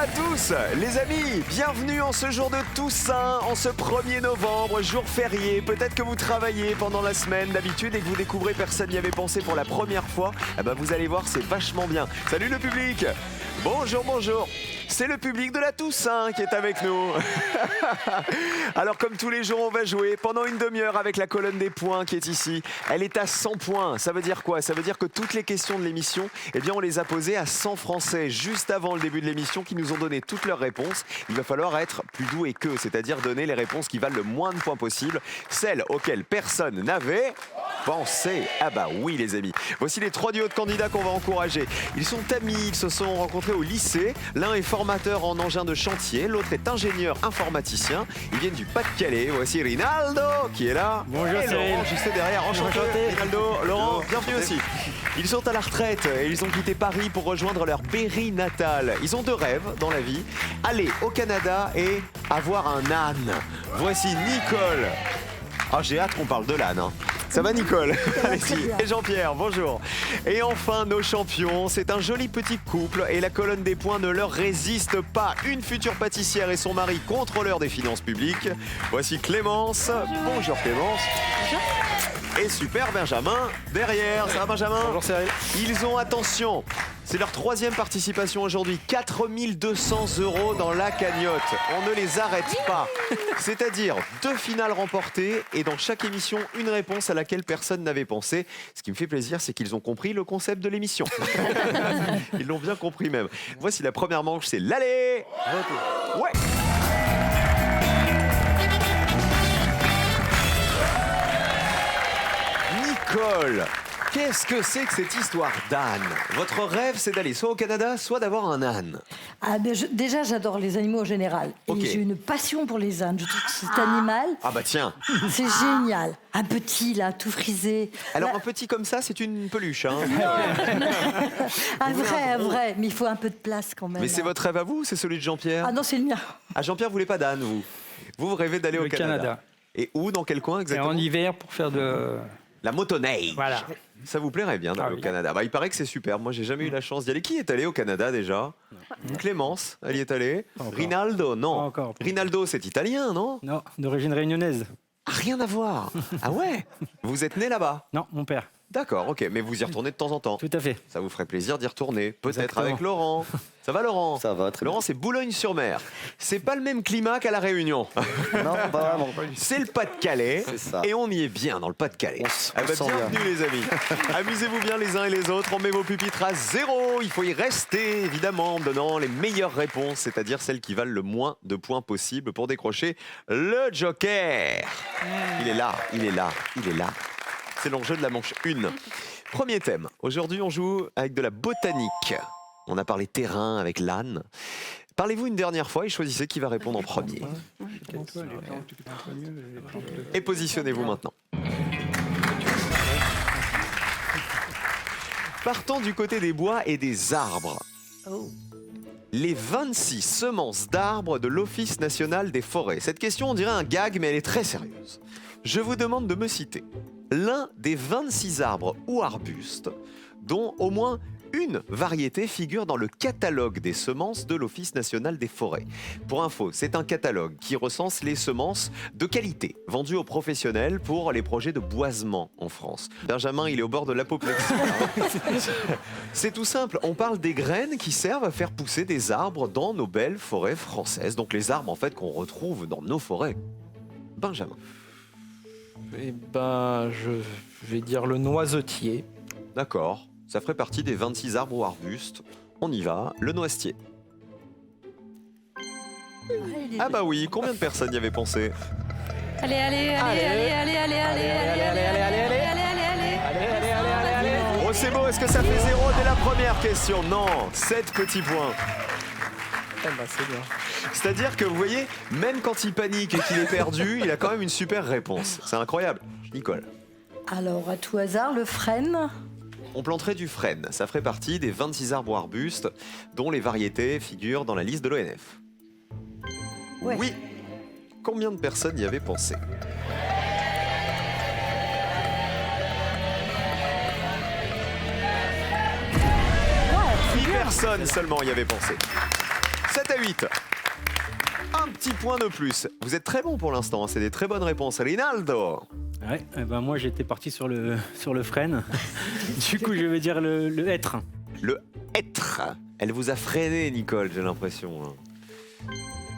à tous, les amis, bienvenue en ce jour de Toussaint, en ce 1er novembre, jour férié. Peut-être que vous travaillez pendant la semaine d'habitude et que vous découvrez Personne n'y avait pensé pour la première fois. Eh ben vous allez voir, c'est vachement bien. Salut le public. Bonjour, bonjour. C'est le public de la Toussaint qui est avec nous. Alors comme tous les jours, on va jouer pendant une demi-heure avec la colonne des points qui est ici. Elle est à 100 points. Ça veut dire quoi? Ça veut dire que toutes les questions de l'émission, eh bien on les a posées à 100 Français juste avant le début de l'émission qui nous ont donné toutes leurs réponses. Il va falloir être plus doué qu'eux, c'est-à-dire donner les réponses qui valent le moins de points possible, celles auxquelles personne n'avait pensé. Ah bah oui les amis. Voici les 3 duos de candidats qu'on va encourager. Ils sont amis, ils se sont rencontrés au lycée. L'un est formateur en engin de chantier, l'autre est ingénieur informaticien. Ils viennent du Pas-de-Calais. Voici Rinaldo qui est là. Bonjour et Laurent juste derrière. Enchanté. Rinaldo, Laurent, bienvenue aussi. Ils sont à la retraite et ils ont quitté Paris pour rejoindre leur Berry natal. Ils ont 2 rêves dans la vie, aller au Canada et avoir un âne. Voici Nicole. Ah, j'ai hâte qu'on parle de l'âne. Hein. Ça va Nicole? Allez-y. Et Jean-Pierre, bonjour. Et enfin nos champions, c'est un joli petit couple et la colonne des points ne leur résiste pas. Une future pâtissière et son mari contrôleur des finances publiques. Voici Clémence. Bonjour Clémence. Bonjour. Et super Benjamin derrière. Ça va Benjamin? Bonjour Cyril. Ils ont, attention, c'est leur 3e participation aujourd'hui, 4 200 € dans la cagnotte. On ne les arrête pas. C'est-à-dire 2 finales remportées et dans chaque émission, une réponse à laquelle personne n'avait pensé. Ce qui me fait plaisir, c'est qu'ils ont compris le concept de l'émission. Ils l'ont bien compris même. Voici la première manche, c'est l'aller. Ouais. Nicole, qu'est-ce que c'est que cette histoire d'âne? Votre rêve, c'est d'aller soit au Canada, soit d'avoir un âne. Ah, ben déjà, j'adore les animaux en général. Ok. Et j'ai une passion pour les ânes. Je trouve que cet animal, Ah bah tiens. c'est génial. Un petit, là, tout frisé. Alors Là, un petit comme ça, c'est une peluche. Hein. un vrai. Mais il faut un peu de place quand même. Mais c'est votre rêve à vous ou c'est celui de Jean-Pierre? Ah non, c'est le mien. Ah, Jean-Pierre, vous voulez pas d'âne, vous? Vous rêvez d'aller au Le Canada. Et où? Dans quel coin Et exactement? en hiver pour faire de... La motoneige. Voilà. Ça vous plairait bien d'aller Ah au oui. Canada? Bah, il paraît que c'est super. Moi, j'ai jamais eu la chance d'y aller. Qui est allé au Canada déjà? Clémence, elle y est allée. Pas encore. Rinaldo, non. Pas encore. Rinaldo, c'est italien, non? Non, d'origine réunionnaise. Ah, rien à voir. Ah ouais? Vous êtes né là-bas? Non, mon père. D'accord, ok. Mais vous y retournez de temps en temps? Tout à fait. Ça vous ferait plaisir d'y retourner. Peut-être Exactement. avec Laurent. Ça va Laurent? Ça va, très Laurent, c'est Boulogne-sur-Mer. C'est pas le même climat qu'à La Réunion. bien. Non, pas vraiment. C'est le Pas-de-Calais. C'est ça. Et on y est bien dans le Pas-de-Calais. On Ah bah, se sent bienvenue les amis. Amusez-vous bien les uns et les autres. On met vos pupitres à 0. Il faut y rester évidemment en donnant les meilleures réponses, c'est-à-dire celles qui valent le moins de points possible pour décrocher le Joker. Il est là, il est là, il est là. C'est l'enjeu de la manche 1. Premier thème. Aujourd'hui, on joue avec de la botanique. On a parlé terrain avec l'âne. Parlez-vous une dernière fois et choisissez qui va répondre en premier. Et positionnez-vous maintenant. Partons du côté des bois et des arbres. Les 26 semences d'arbres de l'Office national des forêts. Cette question, on dirait un gag, mais elle est très sérieuse. Je vous demande de me citer l'un des 26 arbres ou arbustes dont au moins une variété figure dans le catalogue des semences de l'Office national des forêts. Pour info, c'est un catalogue qui recense les semences de qualité vendues aux professionnels pour les projets de boisement en France. Benjamin, il est au bord de l'apoplexie. C'est tout simple, on parle des graines qui servent à faire pousser des arbres dans nos belles forêts françaises. Donc les arbres en fait qu'on retrouve dans nos forêts. Benjamin. Eh ben, je vais dire le noisetier. D'accord, ça ferait partie des 26 arbres ou arbustes. On y va, le noisetier. Ah bah oui, combien de personnes y avaient pensé? Allez, allez, allez, allez, allez, allez, allez, allez, allez, allez, allez. Oh c'est beau, est-ce que ça fait 0 dès la première question? Non, 7 petits points. Eh ben, c'est bien. C'est-à-dire que vous voyez, même quand il panique et qu'il est perdu, il a quand même une super réponse. C'est incroyable. Nicole. Alors, à tout hasard, le frêne. On planterait du frêne. Ça ferait partie des 26 arbres ou arbustes dont les variétés figurent dans la liste de l'ONF. Ouais. Oui. Combien de personnes y avaient pensé? Personne seulement y avait pensé. 7 à 8. Un petit point de plus. Vous êtes très bon pour l'instant, c'est des très bonnes réponses. Rinaldo. Ouais, moi j'étais parti sur le freine. Du coup, je vais dire le être. Le être. Elle vous a freiné, Nicole, j'ai l'impression.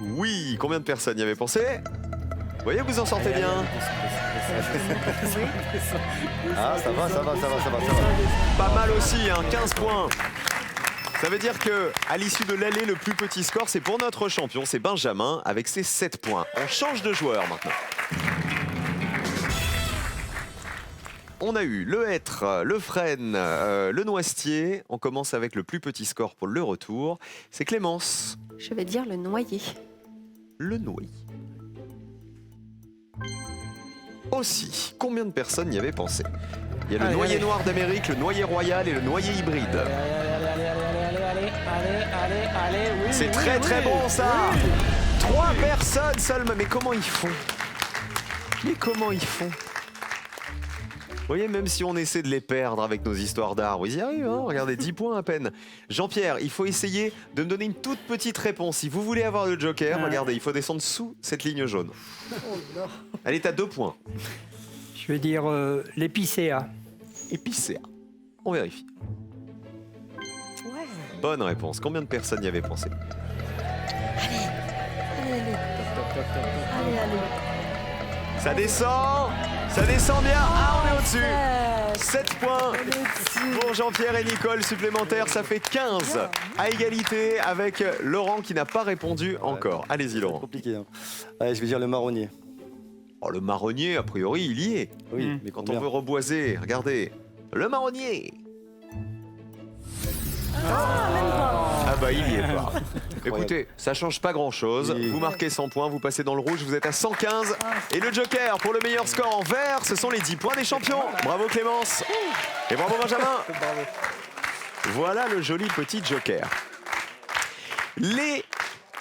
Oui, combien de personnes y avaient pensé? Vous voyez, vous en sortez bien. Ah, ça va. Pas mal aussi, hein, 15 points. Ça veut dire que à l'issue de l'aller, le plus petit score, c'est pour notre champion, c'est Benjamin, avec ses 7 points. On change de joueur maintenant. On a eu le être, le frêne, le noisetier. On commence avec le plus petit score pour le retour. C'est Clémence. Je vais dire le noyer. Le noyer. Aussi, combien de personnes y avaient pensé? Il y a le noyer noir d'Amérique, le noyer royal et le noyer hybride. Allez, oui. C'est très très bon ça. 3 personnes seulement. Mais comment ils font? Vous voyez, même si on essaie de les perdre avec nos histoires d'arbres, ils y arrivent, hein. Regardez, 10 points à peine. Jean-Pierre, il faut essayer de me donner une toute petite réponse. Si vous voulez avoir le joker, regardez, il faut descendre sous cette ligne jaune. Elle est à 2 points. Je vais dire l'épicéa. Épicéa. On vérifie. Bonne réponse. Combien de personnes y avaient pensé? Allez. Ça descend bien. Ah, on est au-dessus. 7 points pour Jean-Pierre et Nicole supplémentaires. Ça fait 15 à égalité avec Laurent qui n'a pas répondu encore. Allez-y, Laurent. Compliqué. Hein. Allez, je vais dire le marronnier. Oh, le marronnier, a priori, il y est. Oui, mais Quand on veut reboiser, regardez. Le marronnier. Ah bah il y est pas. Écoutez, ça change pas grand chose. Oui. Vous marquez 100 points, vous passez dans le rouge, vous êtes à 115. Et le joker pour le meilleur score en vert, ce sont les 10 points des champions. Bravo Clémence. Et bravo Benjamin. Voilà le joli petit joker. Les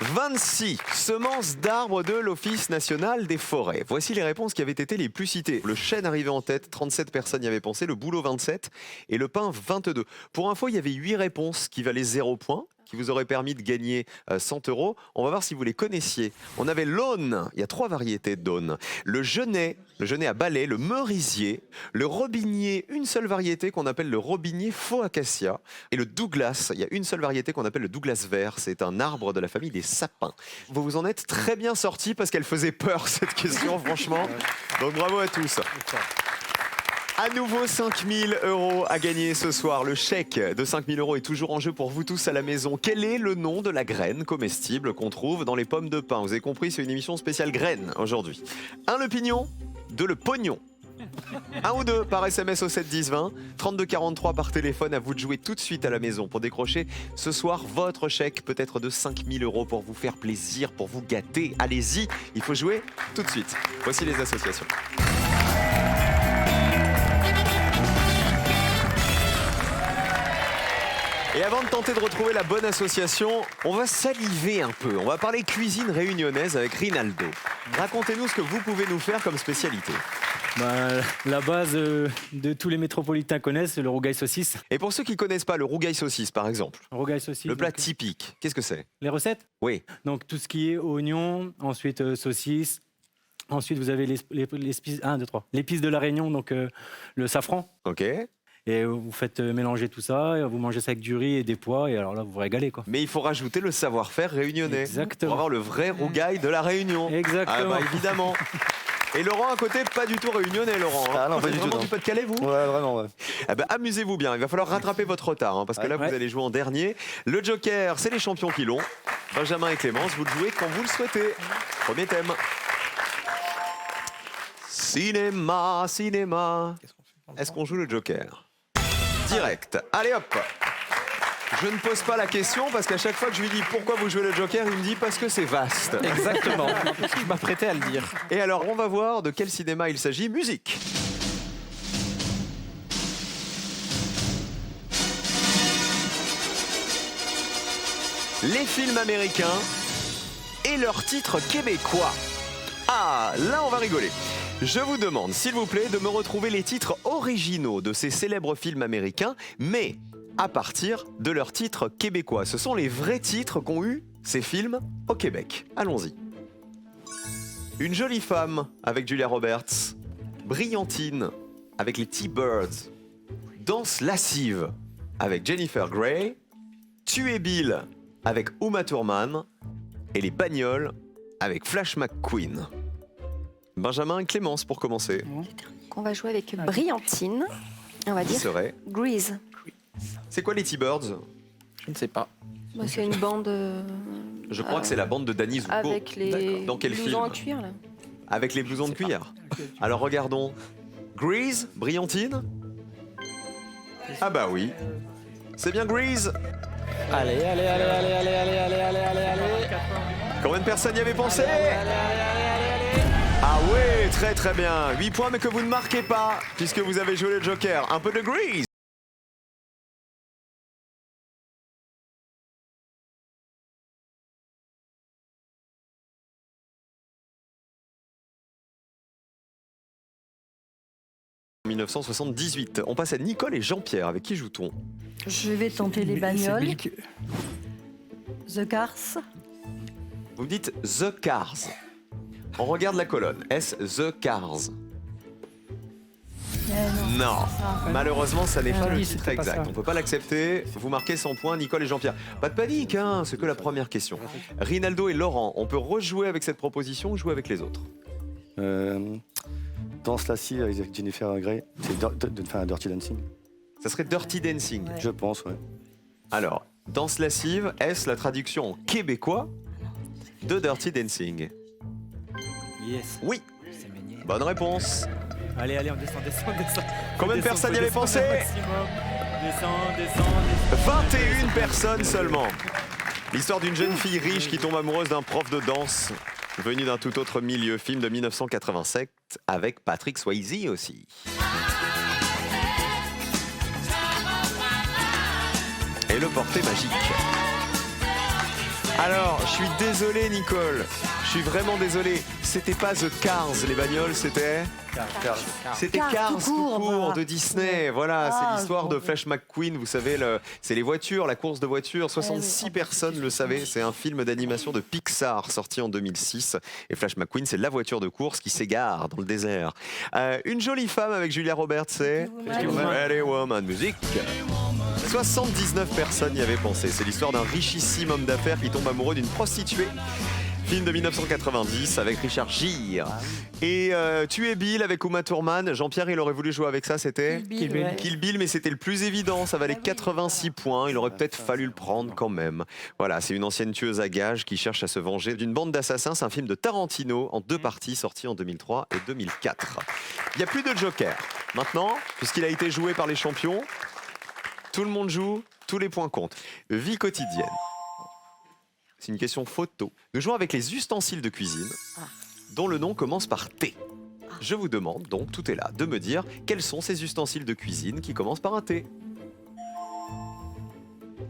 26 semences d'arbres de l'Office national des forêts. Voici les réponses qui avaient été les plus citées. Le chêne arrivait en tête, 37 personnes y avaient pensé, le bouleau 27 et le pin 22. Pour info, il y avait 8 réponses qui valaient 0 points, qui vous auraient permis de gagner 100 €. On va voir si vous les connaissiez. On avait l'aune, il y a 3 variétés d'aune. Le genêt à balai, le merisier, le robinier, une seule variété qu'on appelle le robinier faux acacia, et le douglas, il y a une seule variété qu'on appelle le douglas vert, c'est un arbre de la famille des sapins. Vous vous en êtes très bien sortis parce qu'elle faisait peur cette question, franchement. Donc bravo à tous. À nouveau 5 000 € à gagner ce soir. Le chèque de 5 000 € est toujours en jeu pour vous tous à la maison. Quel est le nom de la graine comestible qu'on trouve dans les pommes de pin? Vous avez compris, c'est une émission spéciale graines aujourd'hui. 1 le pignon, 2 le pognon. 1 ou 2 par SMS au 7 10 20, 32 43 par téléphone. À vous de jouer tout de suite à la maison pour décrocher ce soir votre chèque, peut-être de 5 000 € pour vous faire plaisir, pour vous gâter. Allez-y, il faut jouer tout de suite. Voici les associations. Et avant de tenter de retrouver la bonne association, on va saliver un peu. On va parler cuisine réunionnaise avec Rinaldo. Racontez-nous ce que vous pouvez nous faire comme spécialité. La base de tous les métropolitains connaissent, c'est le rougail saucisse. Et pour ceux qui ne connaissent pas le rougail saucisse, par exemple, Rougail saucisse. le plat donc, typique, qu'est-ce que c'est? les recettes? Oui. Donc tout ce qui est oignon, ensuite saucisse. Ensuite, vous avez l'épice de la Réunion, donc le safran. Ok. Et vous faites mélanger tout ça, et vous mangez ça avec du riz et des pois, et alors là, vous vous régalez, quoi. Mais il faut rajouter le savoir-faire réunionnais. Exactement. Pour avoir le vrai rougail de la Réunion. Exactement. Ah bah évidemment. Et Laurent à côté, pas du tout réunionnais, Laurent. Hein. Ah non, Vous pas êtes du tout, vraiment non. du Pas-de-Calais, vous? Ouais, vraiment, ouais. Ah bah, amusez-vous bien, il va falloir rattraper votre retard, hein, parce que là, vous allez jouer en dernier. Le Joker, c'est les champions qui l'ont. Benjamin et Clémence, vous le jouez quand vous le souhaitez. Premier thème. Cinéma, cinéma. Est-ce qu'on joue le Joker? Direct. Allez hop. Je ne pose pas la question parce qu'à chaque fois que je lui dis pourquoi vous jouez le Joker, il me dit parce que c'est vaste. Exactement. Je m'apprêtais à le dire. Et alors, on va voir de quel cinéma il s'agit. Musique. Les films américains et leurs titres québécois. Ah, là on va rigoler. Je vous demande, s'il vous plaît, de me retrouver les titres originaux de ces célèbres films américains, mais à partir de leurs titres québécois. Ce sont les vrais titres qu'ont eu ces films au Québec. Allons-y. Une jolie femme avec Julia Roberts. Brillantine avec les T-Birds. Danse lascive avec Jennifer Grey. Tuer Bill avec Uma Thurman. Et les bagnoles avec Flash McQueen. Benjamin et Clémence pour commencer. On va jouer avec Brillantine. On va Qui dire serait Grease. C'est quoi les T-Birds? Je ne sais pas. Bah, c'est une bande Je crois que c'est la bande de Danny Zuko. avec les Dans quel blousons film? en cuir là. Avec les blousons de cuir. Alors regardons. Grease, Brillantine. Ah bah oui. C'est bien Grease. Allez, allez, allez, allez, allez, allez, allez, allez, allez, allez. Combien de personnes y avaient pensé? Ah ouais, très très bien. 8 points mais que vous ne marquez pas puisque vous avez joué le Joker. Un peu de Grease. En 1978. On passe à Nicole et Jean-Pierre. Avec qui joue-t-on? Je vais tenter les C'est bagnoles. Bill que- The Cars. Vous me dites The Cars. On regarde la colonne. Est-ce The Cars? Non. Malheureusement, ça n'est pas le oui, titre c'était pas exact. ça. On peut pas l'accepter. Vous marquez 100 points, Nicole et Jean-Pierre. Pas de panique, hein, c'est que la première question. Rinaldo et Laurent, on peut rejouer avec cette proposition ou jouer avec les autres? Danse lascive avec Jennifer Grey. C'est Dirty Dancing. Ça serait Dirty Dancing. Ouais. Je pense, ouais. Alors, danse lascive, est-ce la traduction en québécois de Dirty Dancing? Yes. Oui, C'est meigné. bonne réponse. Allez, allez, on descend, descend, descend. Combien de Descend, personnes y faut avaient descendre pensé? au maximum. Descend. 21 personnes seulement. L'histoire d'une jeune fille riche qui tombe amoureuse d'un prof de danse venu d'un tout autre milieu. Film de 1987 avec Patrick Swayze aussi. Et le porté magique. Alors, je suis désolé Nicole. Je suis vraiment désolé. C'était pas The Cars, les bagnoles, c'était... C'était Cars Cars tout tout court, court voilà. de Disney. Voilà, Ah, c'est l'histoire de bon. Flash McQueen. Vous savez, c'est les voitures, la course de voitures. 66 personnes le savaient. C'est un film d'animation de Pixar sorti en 2006. Et Flash McQueen, c'est la voiture de course qui s'égare dans le désert. Une jolie femme avec Julia Roberts, c'est Pretty Woman. Pretty Woman. Musique. 79 personnes y avaient pensé. C'est l'histoire d'un richissime homme d'affaires qui tombe amoureux d'une prostituée. Film de 1990 avec Richard Gere. Et Tuer Bill avec Uma Thurman. Jean-Pierre, il aurait voulu jouer avec ça, c'était Kill Bill, ouais. Kill Bill, mais c'était le plus évident. Ça valait 86 points. Il aurait peut-être fallu le prendre quand même. Voilà, c'est une ancienne tueuse à gages qui cherche à se venger d'une bande d'assassins. C'est un film de Tarantino en 2 parties, sorti en 2003 et 2004. Il n'y a plus de Joker. Maintenant, puisqu'il a été joué par les champions, tout le monde joue, tous les points comptent. Vie quotidienne. C'est une question photo. Nous jouons avec les ustensiles de cuisine, dont le nom commence par T. Je vous demande, donc tout est là, de me dire quels sont ces ustensiles de cuisine qui commencent par un T.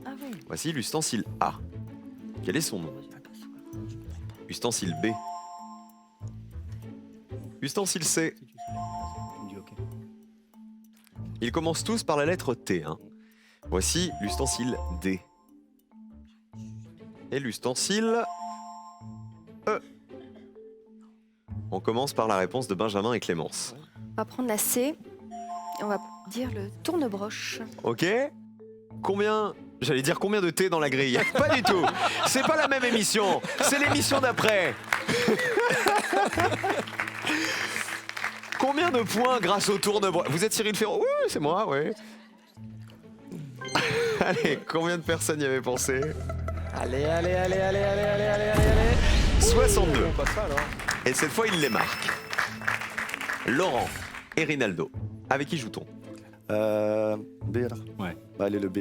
Ah oui. Voici l'ustensile A. Quel est son nom? Ustensile B. Ustensile C. Ils commencent tous par la lettre T. Hein. Voici l'ustensile D. Et l'ustensile E. On commence par la réponse de Benjamin et Clémence. On va prendre la C et on va dire le tourne-broche. Ok? Combien... J'allais dire combien de thé dans la grille? Pas du tout. C'est pas la même émission. C'est l'émission d'après. Combien de points grâce au tourne-broche? Vous êtes Cyril Ferraud? Oui, c'est moi, oui. Allez, combien de personnes y avaient pensé? Allez, allez, allez, allez, allez, allez, allez, allez, allez. 62. On passe ça alors. Et cette fois, il les marque. Laurent et Rinaldo. Avec qui joue-t-on? B alors? Ouais. Bah, allez, le B.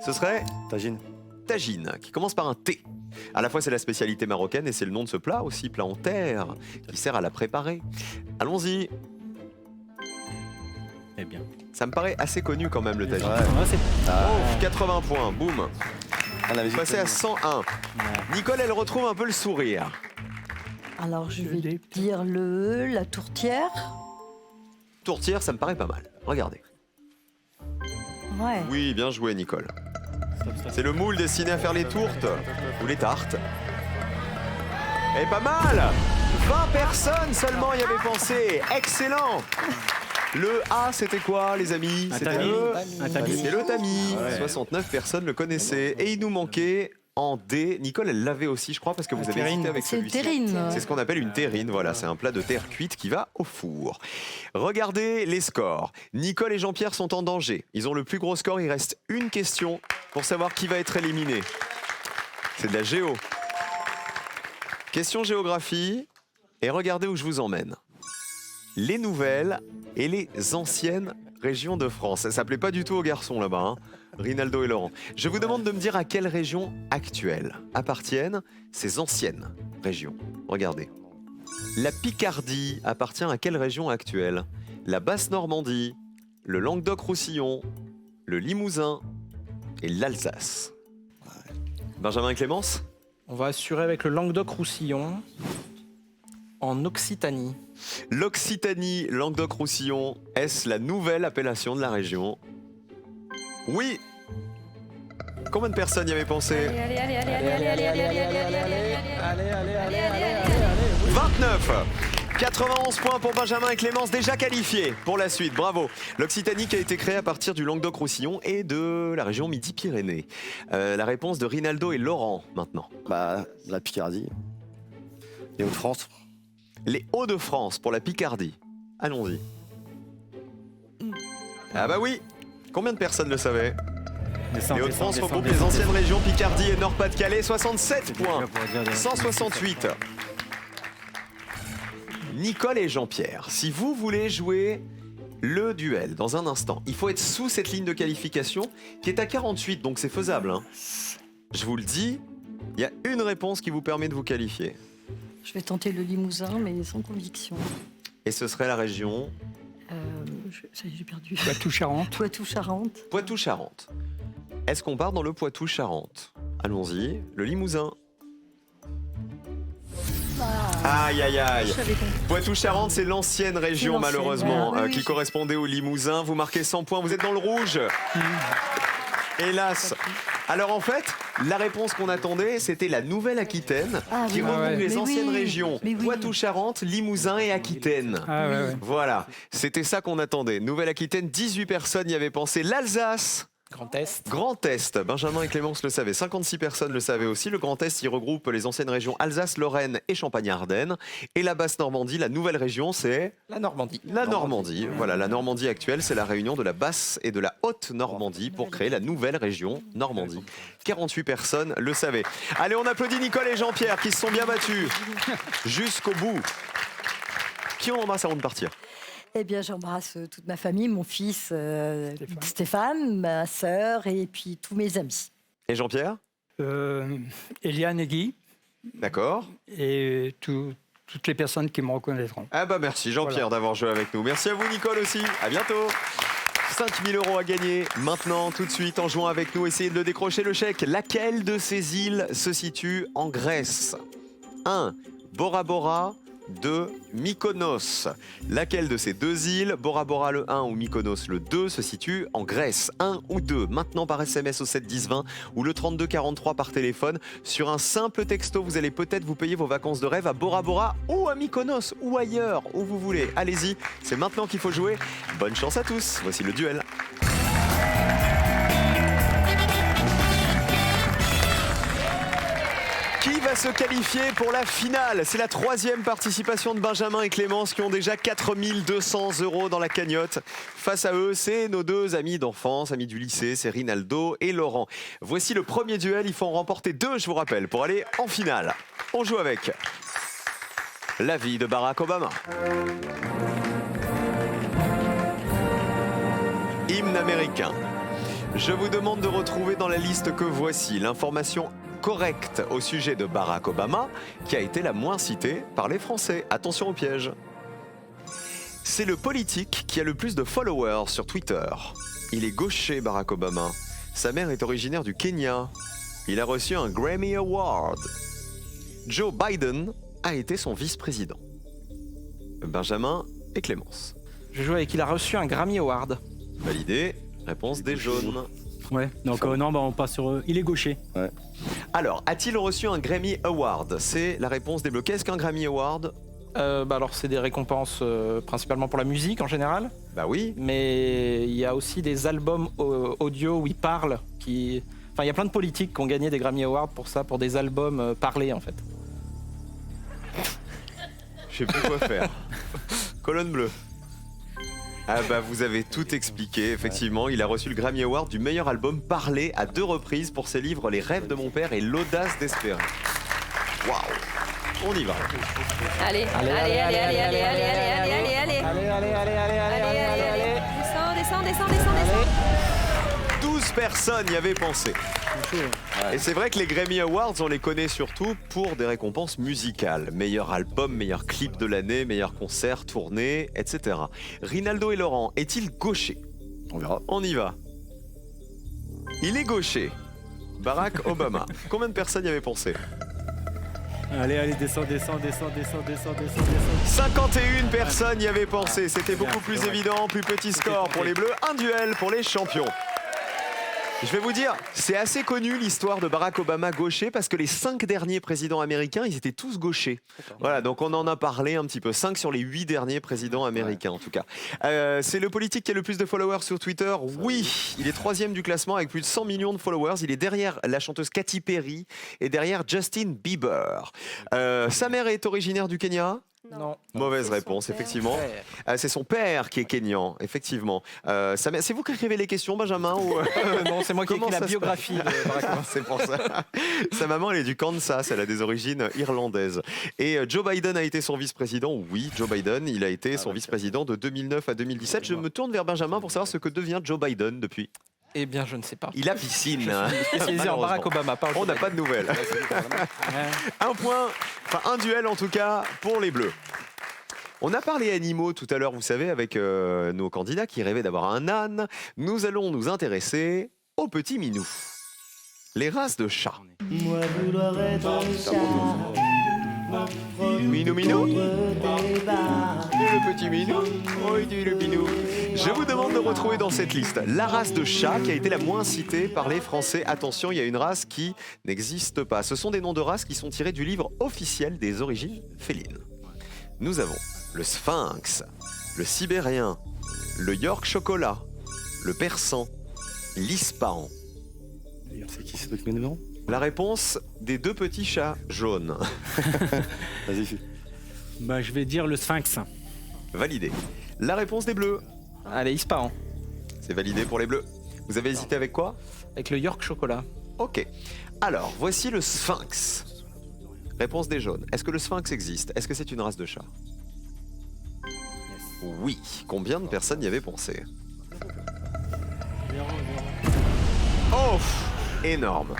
Ce serait Tagine. tagine, qui commence par un T. À la fois, c'est la spécialité marocaine et c'est le nom de ce plat aussi, plat en terre, qui sert à la préparer. Allons-y. Eh bien. Ça me paraît assez connu quand même, le tagine. Ouais. Ah, c'est... Oh, 80 points, boum. Ah, la musique. Passé à 101. Nicole, elle retrouve un peu le sourire. Alors je vais dire le E, la tourtière. Tourtière, ça me paraît pas mal. Regardez. Ouais. Oui, bien joué, Nicole. C'est le moule destiné à faire les tourtes ou les tartes. Et pas mal. 20 personnes seulement y avaient pensé. Excellent. Le A, c'était quoi, les amis? Un C'était tamis. le... Un tamis. C'est le tamis. Ouais. 69 personnes le connaissaient. Et il nous manquait en D. Nicole, elle l'avait aussi, je crois, parce que vous avez hésité avec C'est une celui-ci. terrine. C'est ce qu'on appelle une terrine, voilà, c'est un plat de terre cuite qui va au four. Regardez les scores. Nicole et Jean-Pierre sont en danger. Ils ont le plus gros score, il reste une question pour savoir qui va être éliminé. C'est de la géo. Question géographie, et regardez où je vous emmène. Les nouvelles et les anciennes régions de France. Ça s'appelait pas du tout aux garçons là-bas, hein. Rinaldo et Laurent. Je vous demande de me dire à quelle région actuelle appartiennent ces anciennes régions. Regardez. La Picardie appartient à quelle région actuelle? La Basse-Normandie, le Languedoc-Roussillon, le Limousin et l'Alsace. Benjamin et Clémence? On va assurer avec le Languedoc-Roussillon en Occitanie. L'Occitanie, Languedoc-Roussillon, est-ce la nouvelle appellation de la région? Oui. Combien de personnes y avaient pensé? Allez, allez, allez, allez, allez, allez, allez, allez, allez, allez, allez. 29. 91 points pour Benjamin et Clémence, déjà qualifiés pour la suite. Bravo. L'Occitanie qui a été créée à partir du Languedoc-Roussillon et de la région Midi-Pyrénées. La réponse de Rinaldo et Laurent maintenant. Bah, la Picardie. Les Hauts-de-France. Les Hauts-de-France pour la Picardie. Allons-y. Ah bah oui. Combien de personnes le savaient? Les Hauts-de-France regroupent les anciennes régions Picardie et Nord-Pas-de-Calais. 67 points. 168. Nicole et Jean-Pierre, si vous voulez jouer le duel dans un instant, il faut être sous cette ligne de qualification qui est à 48, donc c'est faisable, hein. Je vous le dis, il y a une réponse qui vous permet de vous qualifier. Je vais tenter le Limousin, mais sans conviction. Et ce serait la région Ça y est, j'ai perdu. Poitou-Charentes. Poitou-Charentes. Poitou-Charentes. Est-ce qu'on part dans le Poitou-Charentes? Allons-y, le Limousin. Aïe aïe aïe. Je savais qu'on- Poitou-Charentes, c'est l'ancienne région C'est l'ancienne, malheureusement voilà. Oui, qui oui. correspondait au Limousin. Vous marquez 100 points, vous êtes dans le rouge. Hélas. Alors en fait, la réponse qu'on attendait, c'était la Nouvelle-Aquitaine Ah, qui oui. regroupe ouais. les Mais anciennes oui, régions mais oui. Poitou-Charentes, Limousin et Aquitaine. Ah ouais, ouais. Voilà, c'était ça qu'on attendait. Nouvelle-Aquitaine, 18 personnes y avaient pensé. L'Alsace, Grand Est. Grand Est, Benjamin et Clémence le savaient, 56 personnes le savaient aussi. Le Grand Est, il regroupe les anciennes régions Alsace, Lorraine et Champagne-Ardenne. Et la Basse-Normandie, la nouvelle région, c'est La Normandie. la Normandie. Voilà, la Normandie actuelle, c'est la réunion de la Basse et de la Haute-Normandie pour créer la nouvelle région Normandie. 48 personnes le savaient. Allez, on applaudit Nicole et Jean-Pierre qui se sont bien battus jusqu'au bout. Qui on embrasse avant de partir? Eh bien, j'embrasse toute ma famille, mon fils Stéphane, ma sœur et puis tous mes amis. Et Jean-Pierre? Eliane et Guy D'accord. et toutes les personnes qui me reconnaîtront. Ah bah merci Jean-Pierre d'avoir joué avec nous. Merci à vous Nicole aussi. À bientôt. 5 000 € à gagner maintenant, tout de suite, en jouant avec nous. Essayez de le décrocher le chèque. Laquelle de ces îles se situe en Grèce? 1. Bora Bora. 2. Mykonos. Laquelle de ces deux îles, Bora Bora le 1 ou Mykonos le 2, se situe en Grèce? 1 ou 2, maintenant par SMS au 7 10 20 ou le 32 43 par téléphone. Sur un simple texto, vous allez peut-être vous payer vos vacances de rêve à Bora Bora ou à Mykonos ou ailleurs, où vous voulez. Allez-y, c'est maintenant qu'il faut jouer. Bonne chance à tous, voici le duel. Qui va se qualifier pour la finale? C'est la 3e participation de Benjamin et Clémence qui ont déjà 4 200 € dans la cagnotte. Face à eux, c'est nos deux amis d'enfance, amis du lycée, c'est Rinaldo et Laurent. Voici le premier duel, il faut en remporter 2, je vous rappelle, pour aller en finale. On joue avec la vie de Barack Obama. Hymne américain. Je vous demande de retrouver dans la liste que voici l'information correcte au sujet de Barack Obama qui a été la moins citée par les Français. Attention au piège. C'est le politique qui a le plus de followers sur Twitter. Il est gaucher, Barack Obama. Sa mère est originaire du Kenya. Il a reçu un Grammy Award. Joe Biden a été son vice-président. Benjamin et Clémence. Je joue avec il a reçu un Grammy Award. Validé. Réponse des jaunes. Ouais, donc non, on passe sur. Il est gaucher. Alors, a-t-il reçu un Grammy Award? C'est la réponse des Bleus. Qu'est-ce qu'un Grammy Award? Alors c'est des récompenses principalement pour la musique en général, Bah oui. mais il y a aussi des albums audio où ils parlent. Enfin, il y a plein de politiques qui ont gagné des Grammy Awards pour ça, pour des albums parlés en fait. Je sais plus quoi faire. Colonne bleue. Ah bah vous avez tout expliqué, effectivement, il a reçu le Grammy Award du meilleur album parlé à 2 reprises pour ses livres Les rêves de mon père et L'audace d'espérer. Waouh. On y va. Allez, allez, allez, allez, allez, allez, allez, allez, allez, allez. Descends. 12 personnes y avaient pensé. Et c'est vrai que les Grammy Awards, on les connaît surtout pour des récompenses musicales. Meilleur album, meilleur clip de l'année, meilleur concert, tournée, etc. Rinaldo et Laurent, est-il gaucher? On verra. On y va. Il est gaucher. Barack Obama. Combien de personnes y avaient pensé? Allez, descends. 51 personnes y avaient pensé. C'était beaucoup plus évident, plus petit score pour les Bleus. Un duel pour les champions. Je vais vous dire, c'est assez connu l'histoire de Barack Obama gaucher parce que les 5 derniers présidents américains, ils étaient tous gauchers. Voilà, donc on en a parlé un petit peu. 5 sur les 8 derniers présidents américains en tout cas. C'est le politique qui a le plus de followers sur Twitter. Oui, il est 3e du classement avec plus de 100 millions de followers. Il est derrière la chanteuse Katy Perry et derrière Justin Bieber. Sa mère est originaire du Kenya. Non. Mauvaise réponse, effectivement. C'est son père qui est kényan, effectivement. C'est vous qui écrivez les questions, Benjamin ou... Non, c'est moi qui ai Comment écrit la ça se biographie de Barack Obama. C'est pour ça. Sa maman, elle est du Kansas, elle a des origines irlandaises. Et Joe Biden a été son vice-président. Oui, Joe Biden, il a été son vice-président de 2009 à 2017. Je me tourne vers Benjamin pour savoir ce que devient Joe Biden depuis. Eh bien, je ne sais pas. Il a piscine. Spécialisé en Barack Obama, pas On n'a pas de nouvelles. Un point, enfin un duel en tout cas pour les Bleus. On a parlé animaux tout à l'heure, vous savez, avec nos candidats qui rêvaient d'avoir un âne. Nous allons nous intéresser aux petits minous. Les races de chats. Minou, minou. Le petit minou. Oui, le minou. Je vous demande de retrouver dans cette liste la race de chat qui a été la moins citée par les Français. Attention, il y a une race qui n'existe pas. Ce sont des noms de races qui sont tirés du livre officiel des origines félines. Nous avons le sphinx, le sibérien, le York chocolat, le persan, l'ispahan. C'est qui c'est toi qui mets devant? La réponse des 2 petits chats jaunes. Vas-y. Bah, je vais dire le sphinx. Validé. La réponse des bleus. Allez, Ispahan, C'est validé pour les bleus. Vous avez hésité avec quoi? avec le York chocolat. Ok. Alors, voici le sphinx. Réponse des jaunes. Est-ce que le sphinx existe? Est-ce que c'est une race de chat? Oui. Combien de personnes y avaient pensé? Oh, énorme.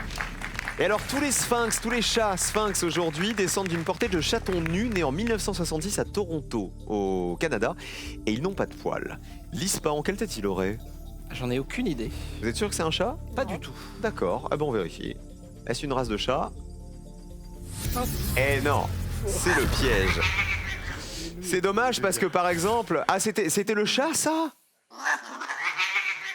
Et alors tous les sphinx, tous les chats sphinx aujourd'hui descendent d'une portée de chatons nus nés en 1970 à Toronto, au Canada, et ils n'ont pas de poils. L'ispahan, quelle tête il aurait? J'en ai aucune idée. Vous êtes sûr que c'est un chat? Pas du tout. D'accord, ah bon on vérifie. Est-ce une race de chat? Eh non, c'est le piège. C'est dommage parce que par exemple... Ah c'était le chat ça?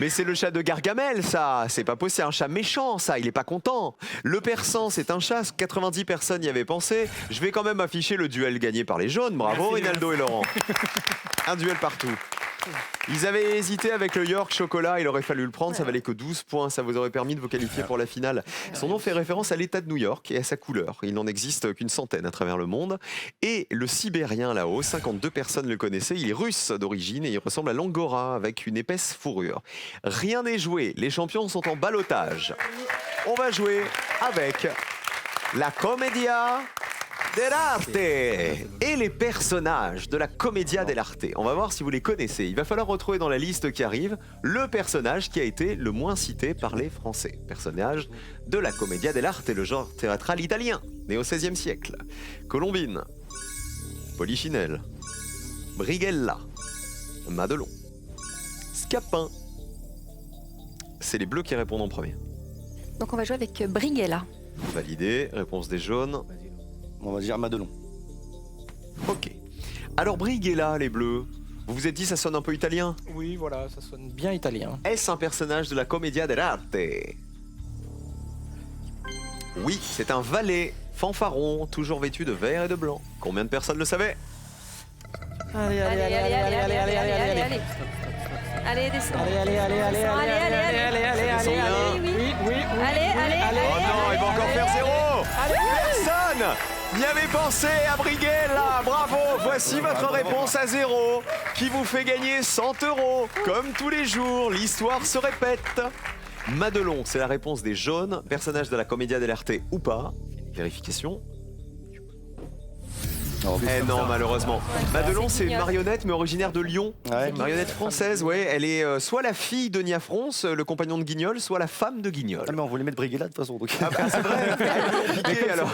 Mais c'est le chat de Gargamel, ça. C'est pas possible, c'est un chat méchant, ça. Il est pas content. Le persan, c'est un chat. 90 personnes y avaient pensé. Je vais quand même afficher le duel gagné par les jaunes. Bravo, Rinaldo et Laurent. Un duel partout. Ils avaient hésité avec le York chocolat. Il aurait fallu le prendre. Ça valait que 12 points. Ça vous aurait permis de vous qualifier pour la finale. Son nom fait référence à l'État de New York et à sa couleur. Il n'en existe qu'une centaine à travers le monde. Et le sibérien là-haut, 52 personnes le connaissaient. Il est russe d'origine et il ressemble à l'angora avec une épaisse fourrure. Rien n'est joué. Les champions sont en ballottage. On va jouer avec la Commedia dell'arte et les personnages de la Commedia dell'arte. On va voir si vous les connaissez. Il va falloir retrouver dans la liste qui arrive le personnage qui a été le moins cité par les Français. Personnage de la Commedia dell'arte, le genre théâtral italien, né au XVIe siècle. Colombine, Polichinelle, Brighella, Madelon, Scapin. C'est les bleus qui répondent en premier. Donc on va jouer avec Brighella. Validé, réponse des jaunes. On va dire Madelon. Ok. Alors Brighella, les bleus, Vous vous êtes dit, ça sonne un peu italien? Oui, voilà, ça sonne bien italien. Est-ce un personnage de la Commedia dell'arte? Oui, c'est un valet fanfaron, toujours vêtu de vert et de blanc. Combien de personnes le savaient? Allez, Allez, allez, allez, allez, allez, allez, allez, allez. Allez, descends. allez, allez, allez, allez, Descends, allez, allez, allez. allez, allez, allez, allez, oui. oui, oui, oui. Allez, allez, allez. Oh non, il va encore faire 0. Personne n'y avait pensé à Briguel là. Bravo, voici votre réponse à 0 qui vous fait gagner 100 €. Comme tous les jours, l'histoire se répète. Madelon, c'est la réponse des jaunes. Personnage de la Commedia dell'arte ou pas? Vérification. Eh non, malheureusement. Madelon, c'est une marionnette, mais originaire de Lyon. Ouais. Marionnette française, ouais. Elle est soit la fille de Nia Fronce, le compagnon de Guignol, soit la femme de Guignol. Ah, mais on voulait mettre Briguela de toute façon. Donc... Ah bah, c'est vrai. Compliqué, alors.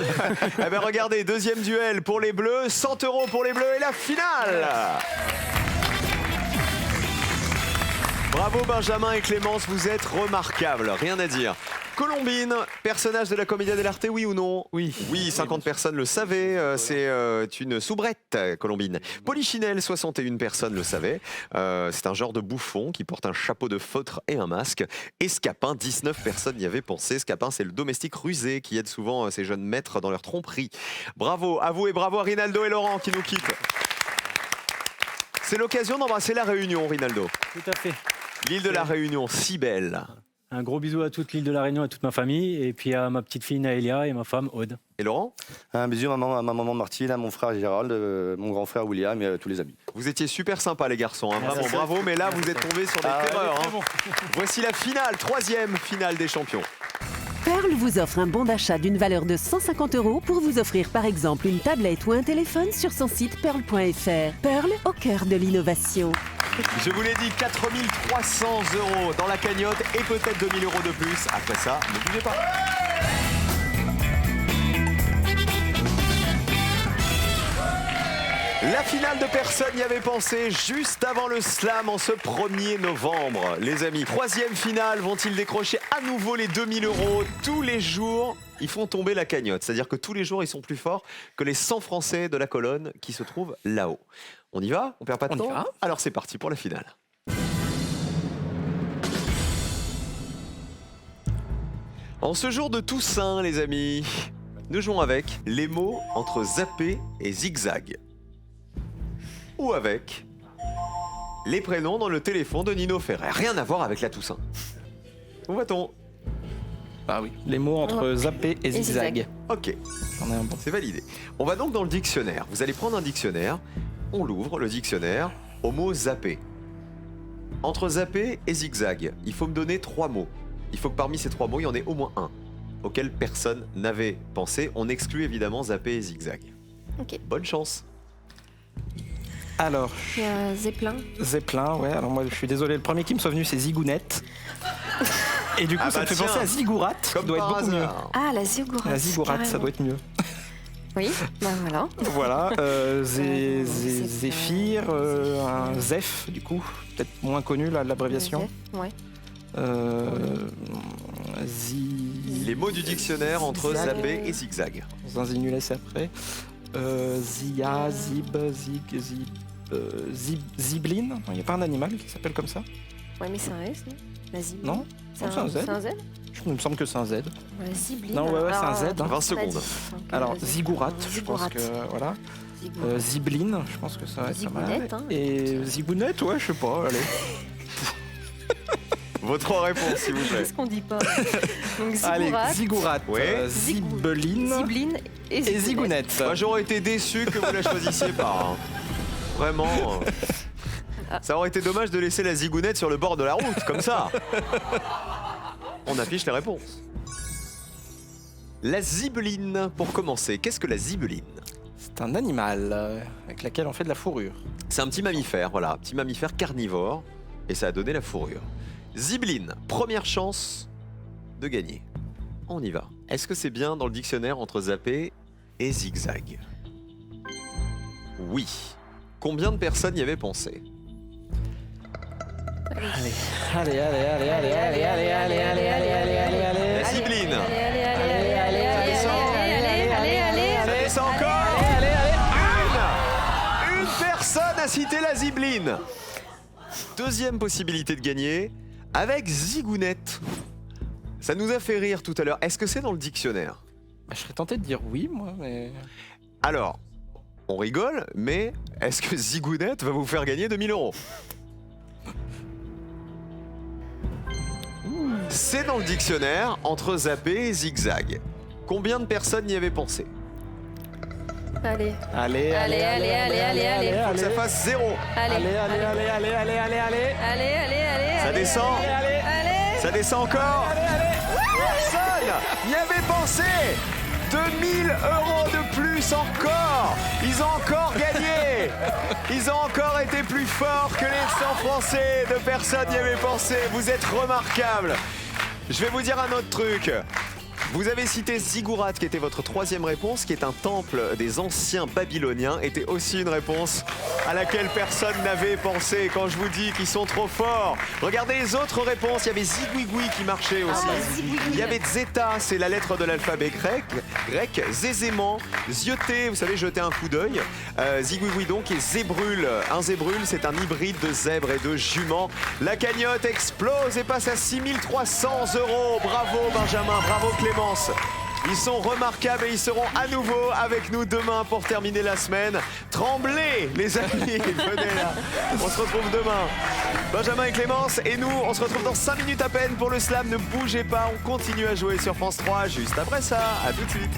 Eh ben regardez, deuxième duel pour les Bleus, 100 € pour les Bleus et la finale. Bravo Benjamin et Clémence, vous êtes remarquables, rien à dire. Colombine, personnage de la Commedia dell'arte, oui ou non? Oui. Oui, 50 personnes le savaient, c'est une soubrette, Colombine. Polichinelle, 61 personnes le savaient. C'est un genre de bouffon qui porte un chapeau de feutre et un masque. Et Scapin, 19 personnes y avaient pensé. Scapin, c'est le domestique rusé qui aide souvent ses jeunes maîtres dans leur tromperie. Bravo à vous et bravo à Rinaldo et Laurent qui nous quittent. C'est l'occasion d'embrasser la Réunion, Rinaldo. Tout à fait. L'île de la Réunion, si belle. Un gros bisou à toute l'île de la Réunion, à toute ma famille, et puis à ma petite fille Naëlia et ma femme Aude. Et Laurent? Un bisou à ma maman Martine, à mon frère Gérald, mon grand frère William et à tous les amis. Vous étiez super sympas les garçons, hein, vraiment bravo, mais là vous êtes tombés sur des terreurs. Hein. Voici la finale, troisième finale des champions. Pearl vous offre un bon d'achat d'une valeur de 150 € pour vous offrir par exemple une tablette ou un téléphone sur son site pearl.fr. Pearl au cœur de l'innovation. Je vous l'ai dit, 4 300 € dans la cagnotte et peut-être 2 000 € de plus. Après ça, ne bougez pas. La finale de personne y avait pensé juste avant le slam en ce 1er novembre. Les amis, troisième finale, vont-ils décrocher à nouveau les 2 000 € tous les jours? Ils font tomber la cagnotte, c'est-à-dire que tous les jours ils sont plus forts que les 100 Français de la colonne qui se trouvent là-haut. On y va? On perd pas de temps? Alors c'est parti pour la finale. En ce jour de Toussaint, les amis, nous jouons avec les mots entre zappé et zigzag. Ou avec les prénoms dans le téléphone de Nino Ferrer. Rien à voir avec la Toussaint. Où va-t-on? Ah oui. Les mots entre zappé et zigzag. Ok, J'en ai un bon. c'est validé. On va donc dans le dictionnaire. Vous allez prendre un dictionnaire, on l'ouvre, le dictionnaire, au mot zappé. Entre zappé et zigzag, il faut me donner 3 mots. Il faut que parmi ces 3 mots, il y en ait au moins un auquel personne n'avait pensé. On exclut évidemment zappé et zigzag. Ok. Bonne chance. Alors, Il y a Zeppelin. Zeppelin, ouais. Alors moi, je suis désolé, le premier qui me soit venu, c'est Zigounette. Et du coup, Ah ça bah me fait tiens. penser à Ziggurat, qui Comme doit être par beaucoup mieux. hasard. Ah, la Ziggurat. La Ziggurat, ça doit être mieux. Oui, bah voilà. Voilà, Zé- Zéphyr, un Zef, du coup, peut-être moins connu l'abréviation. Ouais. Les mots du dictionnaire entre Zigzag. zappé et zigzag. Zinzinulé, c'est après. Zia, Zib, Zig, Zibline. Il n'y a pas un animal qui s'appelle comme ça? Ouais, mais c'est un S, non? La Zib. Non? C'est Non, c'est un Z. C'est un Z? Il me semble que c'est un Z. La Zibline. Non, ouais, c'est un Z, hein. 20 on a secondes. dit, donc, Alors, vas-y. Ziggurat, je pense Ziggurat. que. Voilà. Ziggurat. Zibline, je pense que ça va être pas mal. Zigounette, hein. Et Zigounette, ouais, je sais pas, allez. Vos 3 réponses, s'il vous plaît. Qu'est-ce qu'on dit pas? Donc Allez, Ziggurat, Ziggurat, Ouais. Zibeline Zibline et et Zigounette. Zigounette. Moi, j'aurais été déçu que vous la choisissiez pas. Hein. Vraiment. Ça aurait été dommage de laisser la zigounette sur le bord de la route, comme ça. On affiche les réponses. La zibeline, pour commencer. Qu'est-ce que la zibeline? C'est un animal avec lequel on fait de la fourrure. C'est un petit mammifère, voilà. Un petit mammifère carnivore. Et ça a donné la fourrure. Zibeline, première chance de gagner. On y va. Est-ce que c'est bien dans le dictionnaire entre zappé et zigzag? Oui. Combien de personnes y avaient pensé? Allez, allez, allez, allez, allez, allez, allez, allez, allez, allez, allez, allez. La zibeline. Allez, allez, allez, allez, allez, allez, allez, allez, allez, Ça descend encore. Une personne a cité la zibeline. Deuxième possibilité de gagner avec zigounette. Ça nous a fait rire tout à l'heure. Est-ce que c'est dans le dictionnaire? Bah, je serais tenté de dire oui, moi, mais... Alors, on rigole, mais est-ce que zigounette va vous faire gagner 2000 €? C'est dans le dictionnaire entre zappé et zigzag. Combien de personnes y avaient pensé? Allez. Allez, Allez, allez, allez, allez, allez. Faut que ça fasse 0. Allez. allez, allez, allez, allez, allez, allez, allez. Allez, allez, allez. Ça allez, descend. Allez. Allez. Ça descend encore. Personne n'y avait pensé. 2000 € de plus encore. Ils ont encore gagné. Ils ont encore été plus forts que les 100 Français. De personnes n'y avaient pensé. Vous êtes remarquables. Je vais vous dire un autre truc. Vous avez cité Ziggurat, qui était votre troisième réponse, qui est un temple des anciens Babyloniens, était aussi une réponse à laquelle personne n'avait pensé. Quand je vous dis qu'ils sont trop forts, regardez les autres réponses. Il y avait Ziguigui qui marchait aussi. Il y avait Zeta, c'est la lettre de l'alphabet grec. Zézément, Zioté, vous savez, jeter un coup d'œil. Ziguigui donc, et Zébrule. Un zébrule, c'est un hybride de zèbre et de jument. La cagnotte explose et passe à 6300 €. Bravo Benjamin, bravo Clémence. Ils sont remarquables et ils seront à nouveau avec nous demain pour terminer la semaine. Tremblez les amis, venez là. On se retrouve demain. Benjamin et Clémence et nous, on se retrouve dans 5 minutes à peine pour le slam. Ne bougez pas, on continue à jouer sur France 3 juste après ça. À tout de suite.